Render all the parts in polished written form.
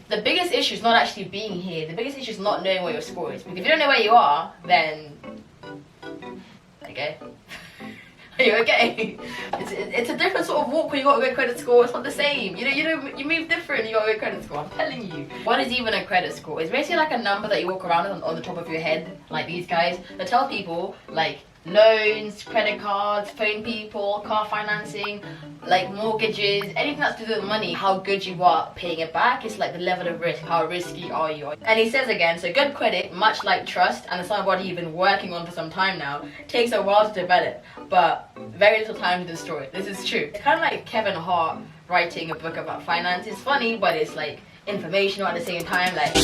the biggest issue is not actually being here. The biggest issue is not knowing what your score is. Because if you don't know where you are, then okay. Are you okay? It's a different sort of walk when you got a good credit score. It's not the same. You move different. You got a good credit score. I'm telling you. What is even a credit score? It's basically like a number that you walk around on the top of your head, like these guys. That tell people like loans, credit cards, phone people, car financing, like mortgages, anything that's to do with money, how good you are paying it back. It's like the level of risk, how risky are you. And he says again, so good credit, much like trust, and it's something you've been working on for some time now, takes a while to develop, but very little time to destroy it. This is true. It's kind of like Kevin Hart writing a book about finance. It's funny, but it's like informational at the same time. Like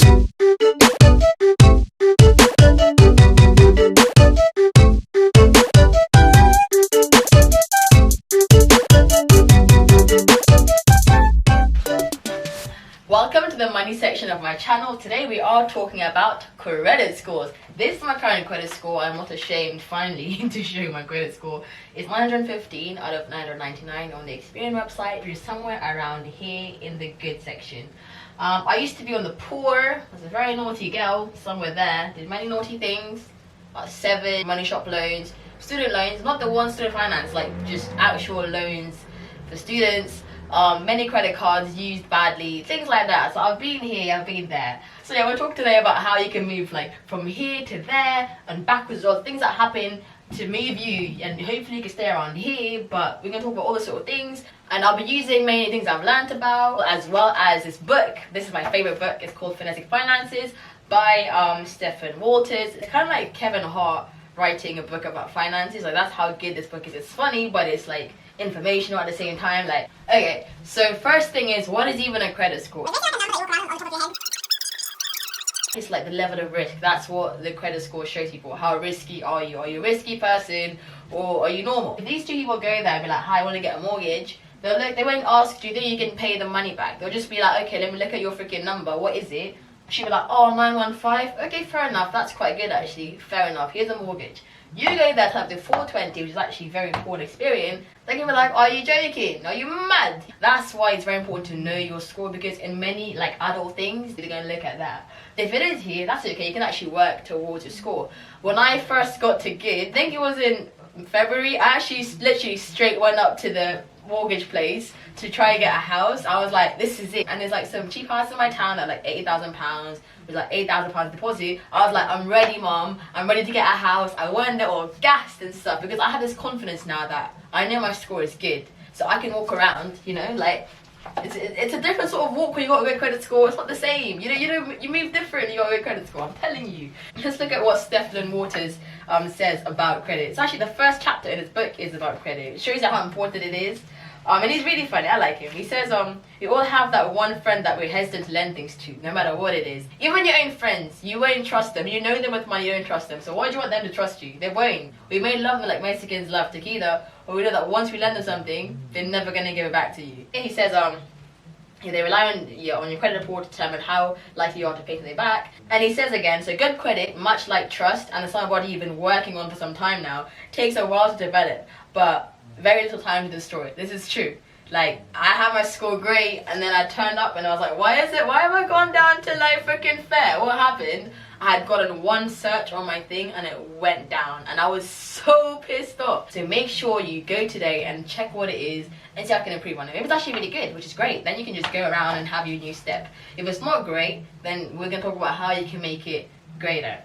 welcome to the money section of my channel. Today we are talking about credit scores. This is my current credit score. I'm not ashamed finally to show my credit score. It's 915 out of 999 on the Experian website, which is somewhere around here in the good section. I used to be on the poor. I was a very naughty girl, somewhere there. Did many naughty things. About 7 money shop loans, student loans, not the one student finance, like just actual loans for students. Many credit cards used badly, things like that. So I've been here, I've been there. So yeah, we'll talk today about how you can move like from here to there and backwards, or things that happen to move you, and hopefully you can stay around here. But we're gonna talk about all the sort of things, and I'll be using many things I've learned about, as well as this book. This is my favorite book. It's called Finessing Finances by Stephen Walters. It's kind of like Kevin Hart writing a book about finances. Like that's how good this book is. It's funny, but it's like informational at the same time. Like, okay, so first thing is, what is even a credit score? It's like the level of risk. That's what the credit score shows people. How risky are you? Are you a risky person, or are you normal? If these two people go there and be like, hi, I want to get a mortgage, they'll look, they won't ask, do you think you can pay the money back? They'll just be like, okay, let me look at your freaking number. What is it? She'll be like, oh, 915. Okay, fair enough. That's quite good actually. Fair enough. Here's a mortgage. You go there to have the 420, which is actually very poor experience. They're gonna be like, are you joking? Are you mad? That's why it's very important to know your score, because in many like adult things, they're gonna look at that. If it is here, that's okay. You can actually work towards your score. When I first got to GID, I think it was in February, I actually literally straight went up to the mortgage place to try and get a house. I was like, this is it. And there's like some cheap house in my town at like £80,000 with like £8,000 deposit. I was like, I'm ready, mom. I'm ready to get a house. I went there all gassed and stuff, because I have this confidence now that I know my score is good, so I can walk around, you know, like it's a different sort of walk when you got a good credit score. It's not the same. You move different. You got a good credit score. I'm telling you. Let's look at what Stephen Walters says about credit. It's actually the first chapter in his book is about credit. It shows you how important it is. And he's really funny. I like him. He says, we all have that one friend that we're hesitant to lend things to, no matter what it is. Even your own friends, you won't trust them. You know them with money, you don't trust them. So why do you want them to trust you? They won't. We may love them like Mexicans love tequila, but we know that once we lend them something, they're never gonna give it back to you. He says, they rely on your credit report to determine how likely you are to pay them back. And he says again, so good credit, much like trust, and it's something you've been working on for some time now, takes a while to develop, but very little time to destroy it. This is true. Like, I had my score great, and then I turned up and I was like, why have I gone down to like freaking fair? What happened? I had gotten one search on my thing and it went down, and I was so pissed off. So make sure you go today and check what it is and see how I can improve on it. If it's actually really good, which is great, then you can just go around and have your new step. If it's not great, then we're gonna talk about how you can make it greater.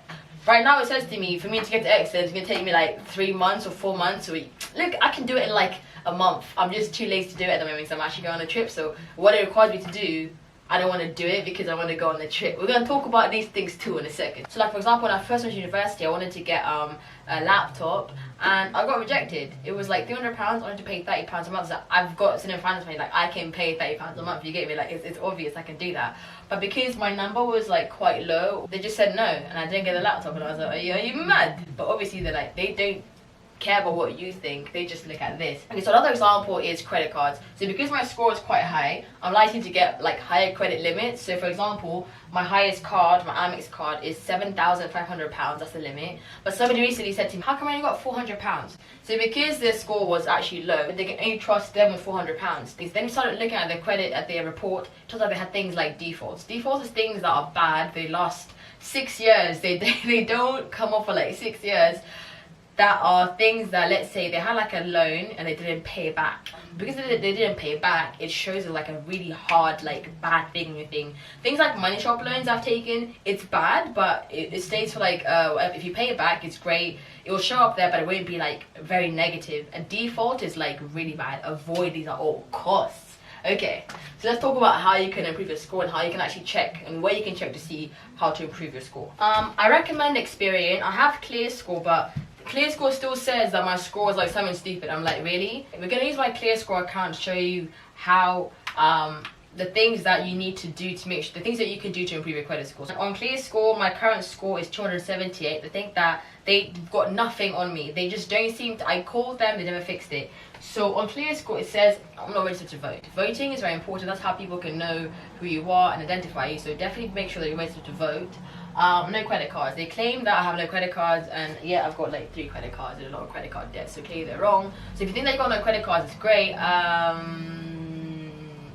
Right now it says to me, for me to get to excellence, it's gonna take me like 3 months or 4 months. So look, I can do it in like a month. I'm just too lazy to do it at the moment, so I'm actually going on a trip. So what it requires me to do, I don't want to do it because I want to go on the trip. We're going to talk about these things too in a second. So like, for example, when I first went to university, I wanted to get a laptop, and I got rejected. It was like £300. I wanted to pay £30 a month. So I've got student finance money, like I can pay £30 a month. You get me? Like it's obvious I can do that. But because my number was like quite low, they just said no, and I didn't get the laptop. And I was like, are you mad? But obviously they're like, they don't care about what you think. They just look at this. Okay, so another example is credit cards. So because my score is quite high, I'm likely to get like higher credit limits. So for example, my highest card, my Amex card, is £7,500. That's the limit. But somebody recently said to me, how come I only got £400? So because their score was actually low, they can only trust them with £400. Because then we started looking at their credit, at their report. It turns out they had things like defaults. Defaults is things that are bad. They last 6 years. They don't come off for like 6 years. That are things that, let's say they had like a loan and they didn't pay back. Because they didn't pay back, it shows like a really hard, like bad thing with thing. Things like money shop loans I've taken, it's bad, but it stays for like, if you pay it back, it's great. It will show up there, but it won't be like very negative. A default is like really bad. Avoid these at all costs. Okay, so let's talk about how you can improve your score and how you can actually check and where you can check to see how to improve your score. I recommend Experian. I have ClearScore, but ClearScore still says that my score is like something stupid. I'm like, really? We're gonna use my ClearScore account to show you how the things that you need to do to make sure, the things that you can do to improve your credit score. So on ClearScore, my current score is 278. They think that they've got nothing on me. They just don't seem to, I called them, they never fixed it. So on ClearScore, it says I'm not registered to vote. Voting is very important. That's how people can know who you are and identify you. So definitely make sure that you're registered to vote. No credit cards. They claim that I have no credit cards, and yeah, I've got like 3 credit cards and a lot of credit card debts. Okay, they're wrong. So if you think that you got no credit cards, it's great.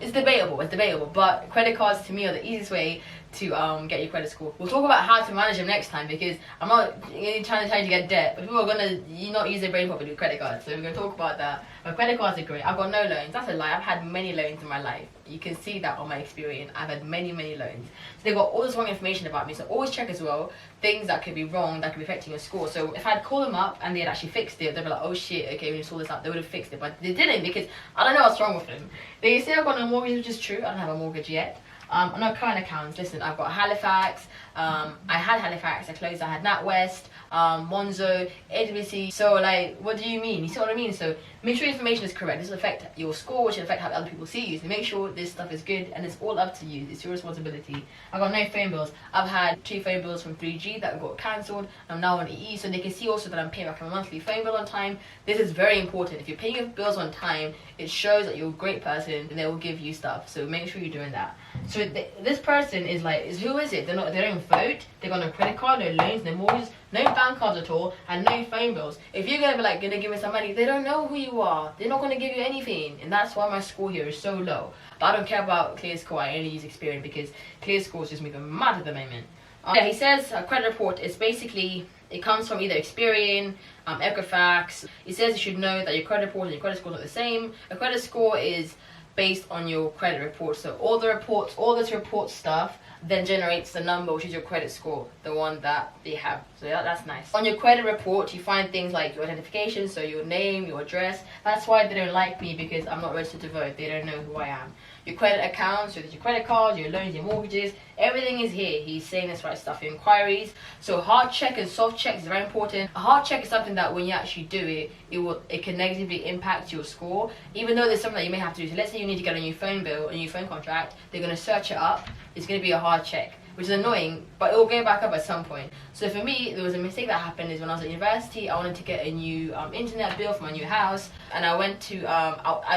It's debatable, but credit cards to me are the easiest way to get your credit score. We'll talk about how to manage them next time, because I'm not trying to tell you to get debt, but people are gonna not use their brain properly with credit cards, so we're gonna talk about that. But credit cards are great. I've got no loans. That's a lie. I've had many loans in my life. You can see that on my Experian. I've had many loans. So they've got all this wrong information about me, so always check as well things that could be wrong, that could be affecting your score. So if I'd call them up and they had actually fixed it, they'd be like, oh shit, okay, we just saw this out, they would have fixed it, but they didn't, because I don't know what's wrong with them. They say I've got no mortgage, which is true. I don't have a mortgage yet. No current accounts. Listen, I've got Halifax. I had Halifax. I closed. I had NatWest, Monzo, AWC. So like, what do you mean? You see what I mean? So make sure your information is correct. This will affect your score, which will affect how other people see you. So make sure this stuff is good, and it's all up to you. It's your responsibility. I've got no phone bills. I've had 2 phone bills from 3G that got cancelled. I'm now on EE, so they can see also that I'm paying back my monthly phone bill on time. This is very important. If you're paying your bills on time, it shows that you're a great person, and they will give you stuff. So make sure you're doing that. So this person is like, who is it? They don't vote. They got no credit card, no loans, no mortgages, no bank cards at all, and no phone bills. If you're gonna be like gonna give me some money, they don't know who you are. They're not gonna give you anything, and that's why my score here is so low. But I don't care about ClearScore. I only use Experian because ClearScore is just moving mad at the moment. Yeah, he says a credit report is basically, it comes from either Experian, Equifax. It says you should know that your credit report and your credit score are not the same. A credit score is based on your credit report. So all this report stuff then generates the number, which is your credit score, the one that they have. So yeah, that's nice. On your credit report, you find things like your identification, so your name, your address. That's why they don't like me, because I'm not registered to vote. They don't know who I am. Your credit accounts, so your credit cards, your loans, your mortgages, everything is here. He's saying this right stuff. Your inquiries. So hard check and soft check is very important. A hard check is something that when you actually do it, it can negatively impact your score, even though there's something that you may have to do. So let's say you need to get a new phone bill, a new phone contract. They're going to search it up. It's going to be a hard check, which is annoying, but it will go back up at some point. So for me, there was a mistake that happened is when I was at university, I wanted to get a new internet bill for my new house, and I went to,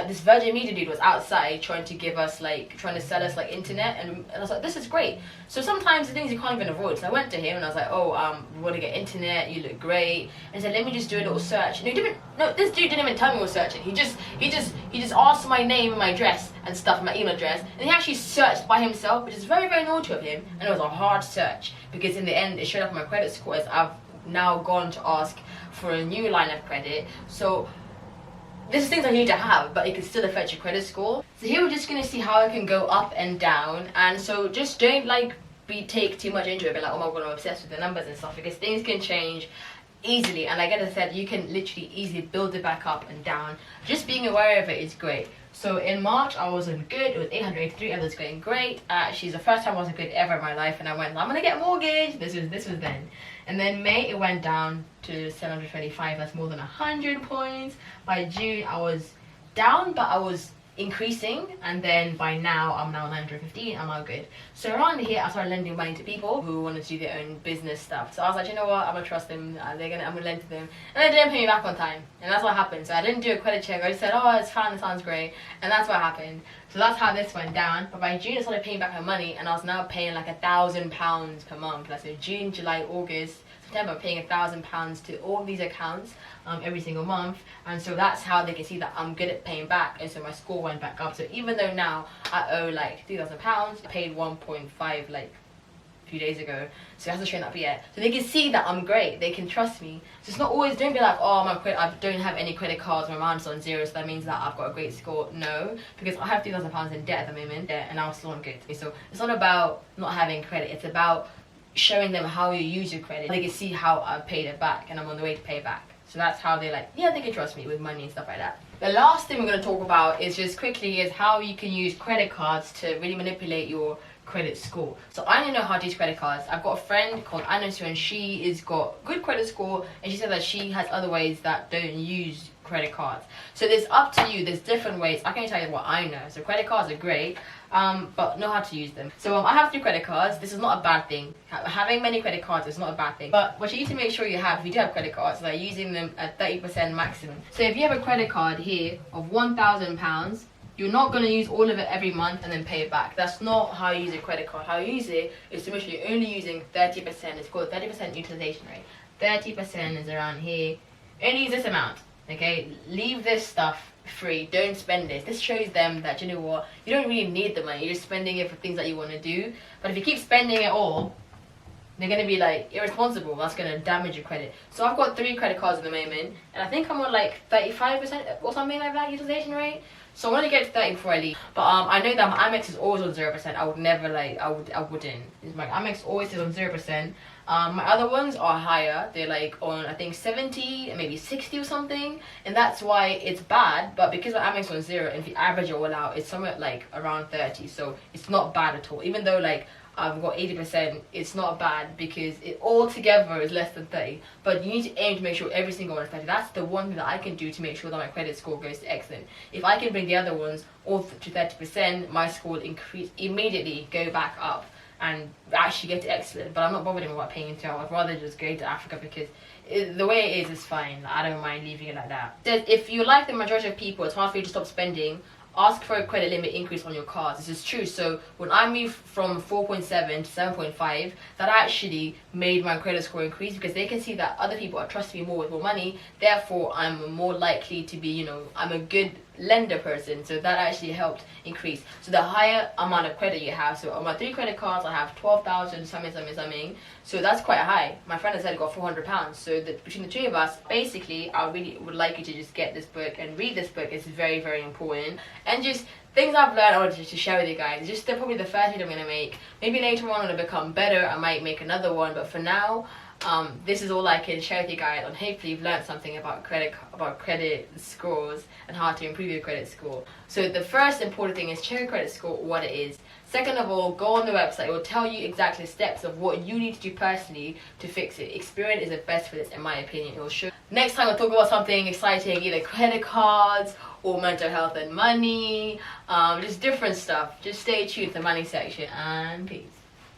this Virgin Media dude was outside trying to sell us like internet, and I was like, this is great. So sometimes the things you can't even avoid. So I went to him and I was like, oh, we want to get internet, you look great. And he said, let me just do a little search. And this dude didn't even tell me he was searching. He just asked my name and my address and stuff, my email address, and he actually searched by himself, which is very, very naughty of him. And it was a hard search, because in the end, it showed up on my credit score as I've now gone to ask for a new line of credit. So this is things I need to have, but it can still affect your credit score. So here we're just going to see how it can go up and down. And so just don't take too much into it, be like, oh my god, I'm obsessed with the numbers and stuff, because things can change easily. And like I said, you can literally easily build it back up and down. Just being aware of it is great. So in March, I wasn't good. It was 883. I was going great. Actually, it's the first time I wasn't good ever in my life, and I went, I'm gonna get a mortgage. This was then. And then May, it went down to 725. That's more than 100 points. By June, I was down, but I was increasing, and then by now I'm now 915. I'm now good. So around here I started lending money to people who wanted to do their own business stuff. So I was like, you know what, I'm gonna trust them. I'm gonna lend to them, and they didn't pay me back on time, and that's what happened. So I didn't do a credit check. I just said, oh, it's fine, it sounds great, and that's what happened. So that's how this went down. But by June I started paying back my money, and I was now paying like £1,000 per month. Like, so June, July, August, September, I'm paying £1,000 to all these accounts every single month. And so that's how they can see that I'm good at paying back, and so my score went back up. So even though now I owe like £3,000, I paid 1.5 like a few days ago, so it hasn't shown up yet. So they can see that I'm great, they can trust me. So it's not always, don't be like, oh, I don't have any credit cards, my amount's on zero, so that means that I've got a great score. No, because I have £3,000 in debt at the moment, and I'm still on good. So it's not about not having credit, it's about showing them how you use your credit. They can see how I paid it back, and I'm on the way to pay it back. So that's how they like, yeah, they can trust me with money and stuff like that. The last thing we're going to talk about is just quickly is how you can use credit cards to really manipulate your credit score. So I don't know how to use credit cards. I've got a friend called Anasu, and she has got good credit score, and she said that she has other ways that don't use credit cards. So there's up to you, there's different ways. I can tell you what I know. So credit cards are great, but know how to use them. So I have 3 credit cards. This is not a bad thing. Having many credit cards is not a bad thing, but what you need to make sure you have, if you do have credit cards, like using them at 30% maximum. So if you have a credit card here of £1,000, you're not going to use all of it every month and then pay it back. That's not how you use a credit card. How you use it is to make sure you're only using 30%. It's called 30% utilization rate. 30% is around here. Only use this amount, okay? Leave this stuff free. Don't spend this. This shows them that, you know what, you don't really need the money. You're just spending it for things that you want to do. But if you keep spending it all, they're going to be like irresponsible. That's going to damage your credit. So I've got 3 credit cards at the moment, and I think I'm on like 35% or something like that utilization rate. So I want to get to 30 before I leave. But I know that my Amex is always on 0%. I would never like, I wouldn't. My Amex always is on 0%. My other ones are higher. They're like on, I think 70 and maybe 60 or something. And that's why it's bad. But because my Amex is on 0, and if you average it all out, it's somewhere like around 30. So it's not bad at all. Even though like I've got 80%, it's not bad because it all together is less than 30. But you need to aim to make sure every single one is 30. That's the one thing that I can do to make sure that my credit score goes to excellent. If I can bring the other ones all to 30%, my score will increase immediately, go back up, and actually get to excellent. But I'm not bothered about paying into it. I'd rather just go to Africa because the way it is fine. I don't mind leaving it like that. So if you like the majority of people, it's hard for you to stop spending. Ask for a credit limit increase on your cards. This is true. So when I moved from 4.7 to 7.5, that actually made my credit score increase because they can see that other people are trusting me more with more money. Therefore, I'm more likely to be, you know, I'm a good lender person. So that actually helped increase. So the higher amount of credit you have. So on my 3 credit cards, I have 12,000 something. So that's quite high. My friend has said I got £400. So between the 2 of us, basically, I really would like you to just get this book and read this book. It's very, very important. And just things I've learned, I wanted to share with you guys. Just they're probably the first video I'm going to make. Maybe later on when I become better, I might make another one. But for now, this is all I can share with you guys. And hopefully you've learned something about credit scores and how to improve your credit score. So the first important thing is check your credit score, what it is. Second of all, go on the website. It will tell you exactly the steps of what you need to do personally to fix it. Experian is the best for this, in my opinion. It will show. Next time we'll talk about something exciting, either credit cards or mental health and money, just different stuff. Just stay tuned to the money section, and peace.